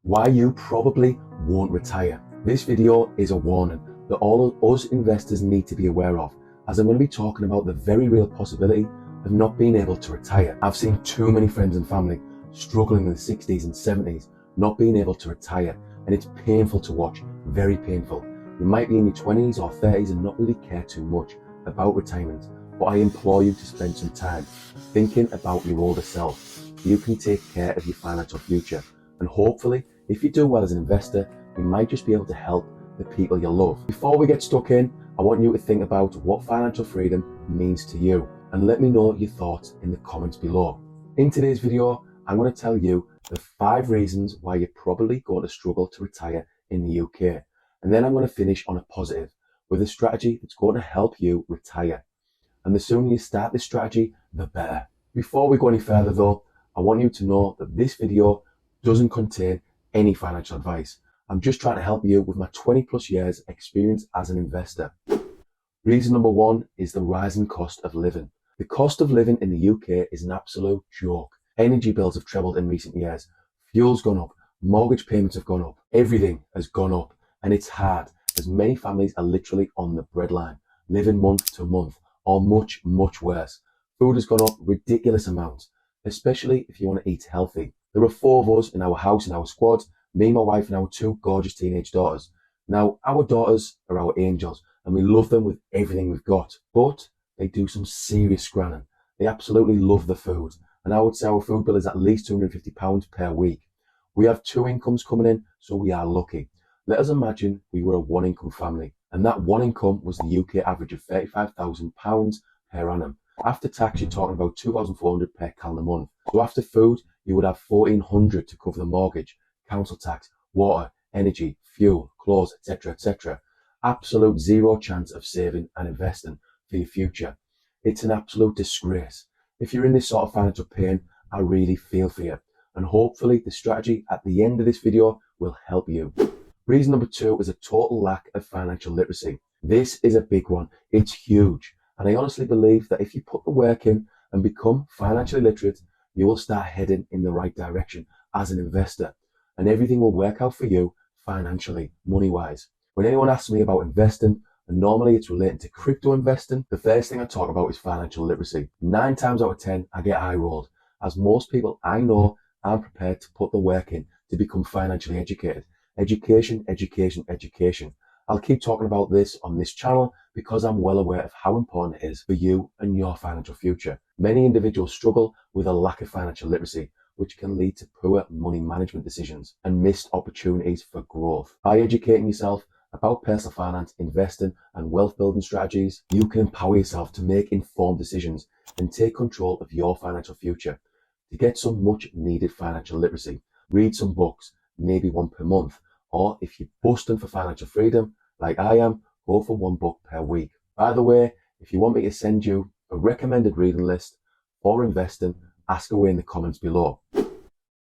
Why you probably won't retire. This video is a warning that all of us investors need to be aware of, as I'm going to be talking about the very real possibility of not being able to retire. I've seen too many friends and family struggling in the 60s and 70s, not being able to retire, and it's painful to watch, very painful. You might be in your 20s or 30s and not really care too much about retirement, but I implore you to spend some time thinking about your older self. You can take care of your financial future, and hopefully, if you do well as an investor, you might just be able to help the people you love. Before we get stuck in, I want you to think about what financial freedom means to you, and let me know your thoughts in the comments below. In today's video, I'm going to tell you the 5 reasons why you're probably going to struggle to retire in the UK. And then I'm going to finish on a positive with a strategy that's going to help you retire. And the sooner you start this strategy, the better. Before we go any further though, I want you to know that this video doesn't contain any financial advice. I'm just trying to help you with my 20 plus years experience as an investor. Reason number 1 is the rising cost of living. The cost of living in the UK is an absolute joke. Energy bills have trebled in recent years. Fuel's gone up. Mortgage payments have gone up. Everything has gone up. And it's hard, as many families are literally on the breadline, living month to month, or much, much worse. Food has gone up ridiculous amounts, especially if you want to eat healthy. There are 4 of us in our house, in our squad, me, my wife, and our 2 gorgeous teenage daughters. Now, our daughters are our angels, and we love them with everything we've got, but they do some serious scranning. They absolutely love the food, and I would say our food bill is at least £250 per week. We have 2 incomes coming in, so we are lucky. Let us imagine we were a 1 income family, and that 1 income was the UK average of £35,000 per annum. After tax, you're talking about £2,400 per calendar month. So after food, you would have £1,400 to cover the mortgage, council tax, water, energy, fuel, clothes, etc., etc. Absolute zero chance of saving and investing for your future. It's an absolute disgrace. If you're in this sort of financial pain, I really feel for you. And hopefully the strategy at the end of this video will help you. Reason number 2 is a total lack of financial literacy. This is a big one. It's huge. And I honestly believe that if you put the work in and become financially literate, you will start heading in the right direction as an investor. And everything will work out for you financially, money-wise. When anyone asks me about investing, and normally it's related to crypto investing, the first thing I talk about is financial literacy. 9 times out of 10, I get eye-rolled, as most people I know aren't prepared to put the work in to become financially educated. Education, education, education. I'll keep talking about this on this channel because I'm well aware of how important it is for you and your financial future. Many individuals struggle with a lack of financial literacy, which can lead to poor money management decisions and missed opportunities for growth. By educating yourself about personal finance, investing, and wealth building strategies, you can empower yourself to make informed decisions and take control of your financial future. To get some much needed financial literacy, read some books, maybe 1 per month, or if you're busting for financial freedom, like I am, go for 1 book per week. By the way, if you want me to send you a recommended reading list for investing, ask away in the comments below.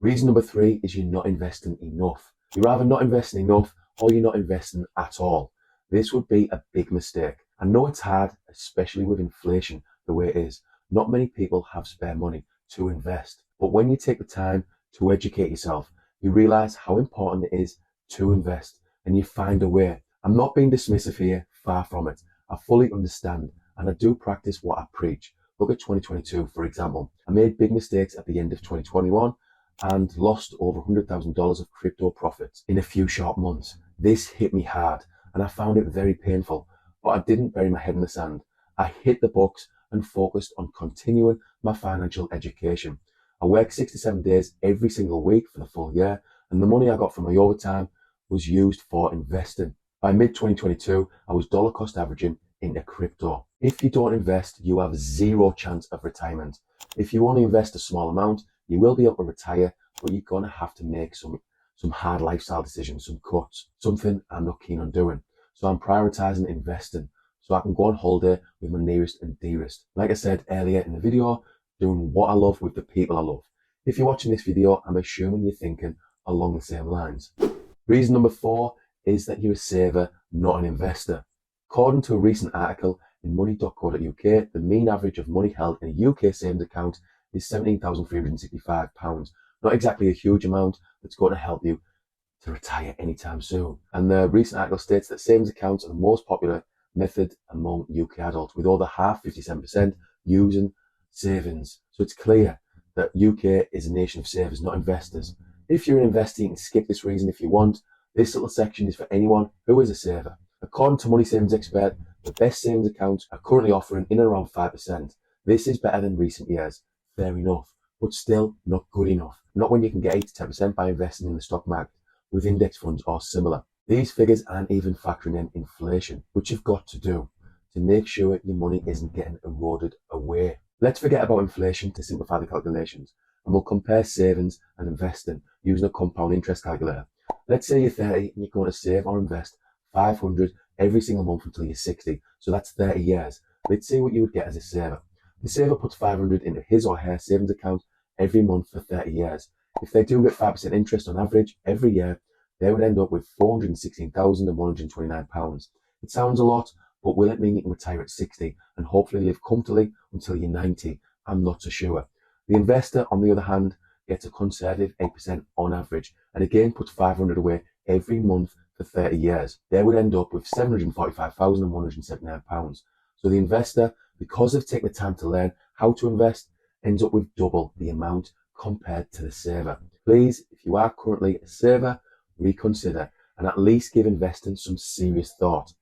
Reason number 3 is you're not investing enough. You're either not investing enough or you're not investing at all. This would be a big mistake. I know it's hard, especially with inflation the way it is. Not many people have spare money to invest. But when you take the time to educate yourself, you realize how important it is to invest, and you find a way. I'm not being dismissive here, far from it. I fully understand, and I do practice what I preach. Look at 2022, for example. I made big mistakes at the end of 2021 and lost over $100,000 of crypto profits in a few short months. This hit me hard, and I found it very painful, but I didn't bury my head in the sand. I hit the books and focused on continuing my financial education. I worked 6 to 7 days every single week for the full year, and the money I got from my overtime was used for investing. By mid-2022, I was dollar cost averaging into crypto. If you don't invest, you have zero chance of retirement. If you only invest a small amount, you will be able to retire, but you're going to have to make some hard lifestyle decisions, some cuts, something I'm not keen on doing. So I'm prioritizing investing so I can go on holiday with my nearest and dearest. Like I said earlier in the video, doing what I love with the people I love. If you're watching this video, I'm assuming you're thinking along the same lines. Reason number 4 is that you're a saver, not an investor. According to a recent article in money.co.uk, the mean average of money held in a UK savings account is £17,365. Not exactly a huge amount that's going to help you to retire anytime soon. And the recent article states that savings accounts are the most popular method among UK adults, with over half, 57%, using savings. So it's clear that UK is a nation of savers, not investors. If you're an investor, you can skip this reason if you want. This little section is for anyone who is a saver. According to Money Savings Expert, the best savings accounts are currently offering in and around 5%. This is better than recent years, fair enough, but still not good enough. Not when you can get 8 to 10% by investing in the stock market with index funds or similar. These figures aren't even factoring in inflation, which you've got to do to make sure your money isn't getting eroded away. Let's forget about inflation to simplify the calculations, and we'll compare savings and investing using a compound interest calculator. Let's say you're 30 and you're going to save or invest 500 every single month until you're 60. So that's 30 years. Let's see what you would get as a saver. The saver puts 500 into his or her savings account every month for 30 years. If they do get 5% interest on average every year, they would end up with £416,129. It sounds a lot, but will it mean you can retire at 60 and hopefully live comfortably until you're 90? I'm not so sure. The investor, on the other hand, gets a conservative 8% on average, and again puts 500 away every month for 30 years. They would end up with £745,179. So the investor, because they've taken the time to learn how to invest, ends up with double the amount compared to the saver. Please, if you are currently a saver, reconsider and at least give investing some serious thought.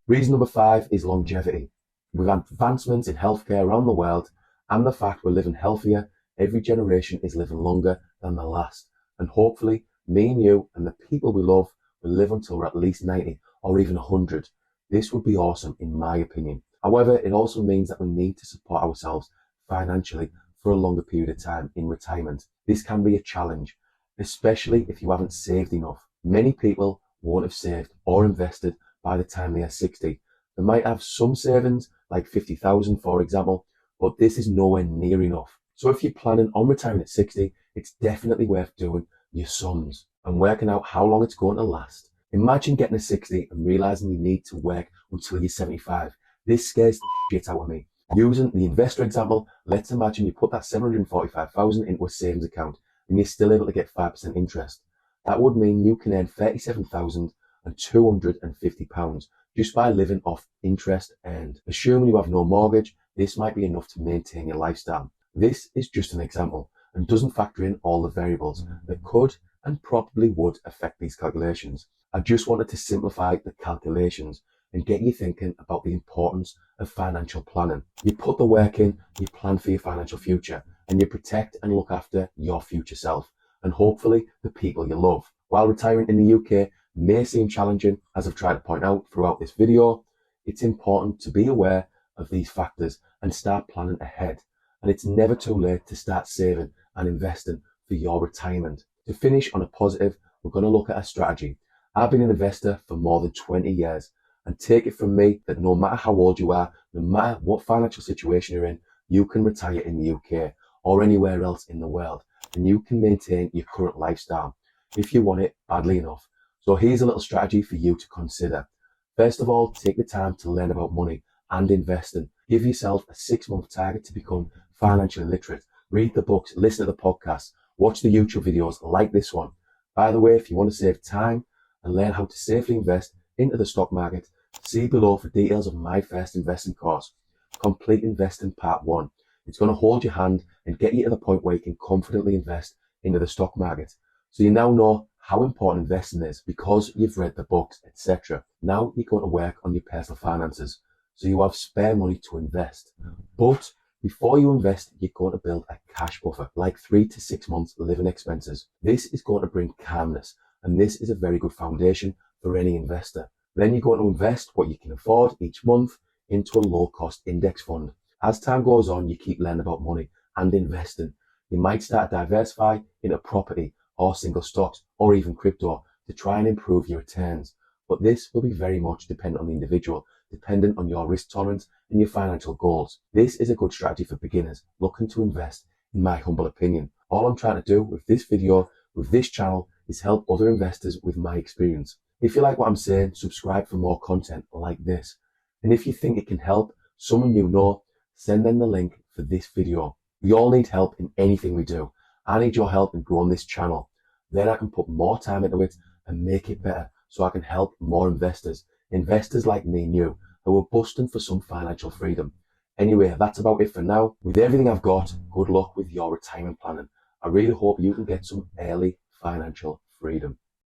Reason number 5 is longevity. With advancements in healthcare around the world and the fact we're living healthier, every generation is living longer than the last. And hopefully, me and you and the people we love will live until we're at least 90 or even 100. This would be awesome in my opinion. However, it also means that we need to support ourselves financially for a longer period of time in retirement. This can be a challenge, especially if you haven't saved enough. Many people won't have saved or invested by the time they are 60. They might have some savings, like 50,000 for example, but this is nowhere near enough. So if you're planning on retiring at 60, it's definitely worth doing your sums and working out how long it's going to last. Imagine getting to 60 and realizing you need to work until you're 75. This scares the shit out of me. Using the investor example, let's imagine you put that 745,000 into a savings account and you're still able to get 5% interest. That would mean you can earn £37,250 just by living off interest earned. Assuming you have no mortgage, this might be enough to maintain your lifestyle. This is just an example and doesn't factor in all the variables that could and probably would affect these calculations. I just wanted to simplify the calculations and get you thinking about the importance of financial planning. You put the work in, you plan for your financial future, and you protect and look after your future self, and hopefully the people you love. While retiring in the UK may seem challenging, as I've tried to point out throughout this video, it's important to be aware of these factors and start planning ahead. And it's never too late to start saving and investing for your retirement. To finish on a positive, we're going to look at a strategy. I've been an investor for more than 20 years, and take it from me that no matter how old you are, no matter what financial situation you're in, you can retire in the UK or anywhere else in the world, and you can maintain your current lifestyle if you want it badly enough. So here's a little strategy for you to consider. First of all, take the time to learn about money and investing. Give yourself a 6-month target to become financially literate. Read the books, listen to the podcasts, watch the YouTube videos like this one. By the way, if you want to save time and learn how to safely invest into the stock market, see below for details of my first investing course, Complete Investing Part 1. It's going to hold your hand and get you to the point where you can confidently invest into the stock market. So you now know how important investing is because you've read the books, etc. Now you're going to work on your personal finances so you have spare money to invest. But before you invest, you're going to build a cash buffer, like 3 to 6 months living expenses. This is going to bring calmness, and this is a very good foundation for any investor. Then you're going to invest what you can afford each month into a low-cost index fund. As time goes on, you keep learning about money and investing. You might start to diversify into property or single stocks or even crypto to try and improve your returns. But this will be very much dependent on the individual, dependent on your risk tolerance and your financial goals. This is a good strategy for beginners looking to invest, in my humble opinion. All I'm trying to do with this video, with this channel, is help other investors with my experience. If you like what I'm saying, subscribe for more content like this. And if you think it can help someone you know, send them the link for this video. We all need help in anything we do. I need your help in growing this channel. Then I can put more time into it and make it better so I can help more investors like me and you, who are busting for some financial freedom. Anyway, that's about it for now. With everything I've got, good luck with your retirement planning. I really hope you can get some early financial freedom.